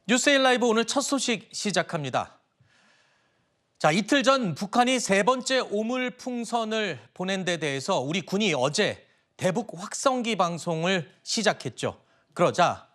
뉴스에일 라이브 오늘 첫 소식 시작합니다. 자, 이틀 전 북한이 세 번째 오물풍선을 보낸 데 대해서 우리 군이 어제 대북 확성기 방송을 시작했죠. 그러자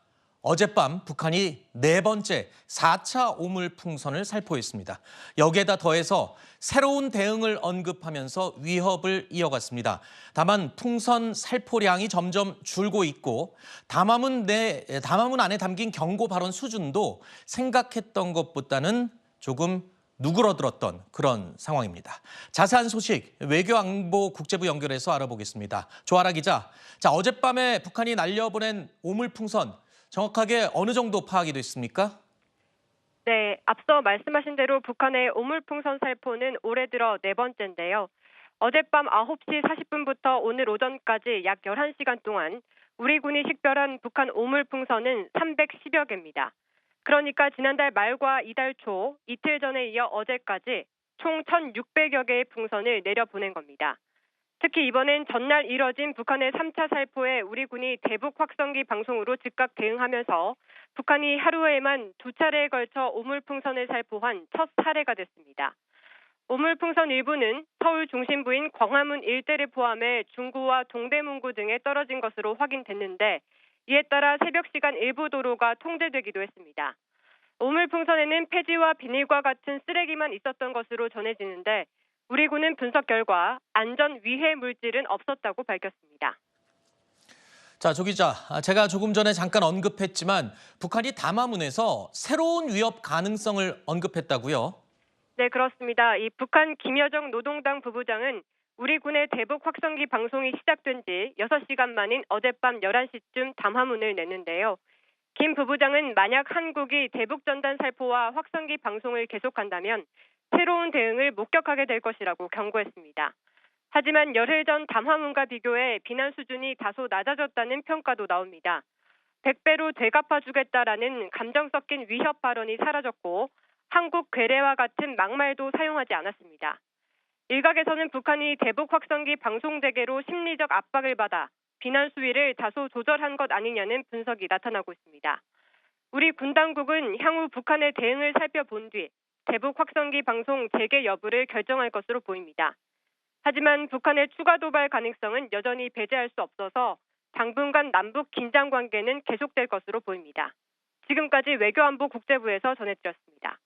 어젯밤 북한이 네 번째 4차 오물풍선을 살포했습니다. 여기에다 더해서 새로운 대응을 언급하면서 위협을 이어갔습니다. 다만 풍선 살포량이 점점 줄고 있고 담화문 안에 담긴 경고 발언 수준도 생각했던 것보다는 조금 누그러들었던 그런 상황입니다. 자세한 소식 외교안보국제부 연결해서 알아보겠습니다. 조아라 기자, 자, 어젯밤에 북한이 날려보낸 오물풍선 정확하게 어느 정도 파악이 됐습니까? 네, 앞서 말씀하신 대로 북한의 오물풍선 살포는 올해 들어 네 번째인데요. 어젯밤 9시 40분부터 오늘 오전까지 약 11시간 동안 우리 군이 식별한 북한 오물풍선은 310여 개입니다. 그러니까 지난달 말과 이달 초, 이틀 전에 이어 어제까지 총 1,600여 개의 풍선을 내려보낸 겁니다. 특히 이번엔 전날 이뤄진 북한의 3차 살포에 우리 군이 대북 확성기 방송으로 즉각 대응하면서 북한이 하루에만 두 차례에 걸쳐 오물풍선을 살포한 첫 사례가 됐습니다. 오물풍선 일부는 서울 중심부인 광화문 일대를 포함해 중구와 동대문구 등에 떨어진 것으로 확인됐는데 이에 따라 새벽 시간 일부 도로가 통제되기도 했습니다. 오물풍선에는 폐지와 비닐과 같은 쓰레기만 있었던 것으로 전해지는데 우리 군은 분석 결과 안전 위해 물질은 없었다고 밝혔습니다. 자, 조 기자, 제가 조금 전에 잠깐 언급했지만 북한이 담화문에서 새로운 위협 가능성을 언급했다고요? 네, 그렇습니다. 이 북한 김여정 노동당 부부장은 우리 군의 대북 확성기 방송이 시작된 지 6시간 만인 어젯밤 11시쯤 담화문을 냈는데요. 김 부부장은 만약 한국이 대북 전단 살포와 확성기 방송을 계속한다면 새로운 대응을 목격하게 될 것이라고 경고했습니다. 하지만 열흘 전 담화문과 비교해 비난 수준이 다소 낮아졌다는 평가도 나옵니다. 100배로 되갚아주겠다라는 감정 섞인 위협 발언이 사라졌고 한국 괴뢰와 같은 막말도 사용하지 않았습니다. 일각에서는 북한이 대북 확성기 방송 재개로 심리적 압박을 받아 비난 수위를 다소 조절한 것 아니냐는 분석이 나타나고 있습니다. 우리 군 당국은 향후 북한의 대응을 살펴본 뒤 대북 확성기 방송 재개 여부를 결정할 것으로 보입니다. 하지만 북한의 추가 도발 가능성은 여전히 배제할 수 없어서 당분간 남북 긴장 관계는 계속될 것으로 보입니다. 지금까지 외교안보국제부에서 전해드렸습니다.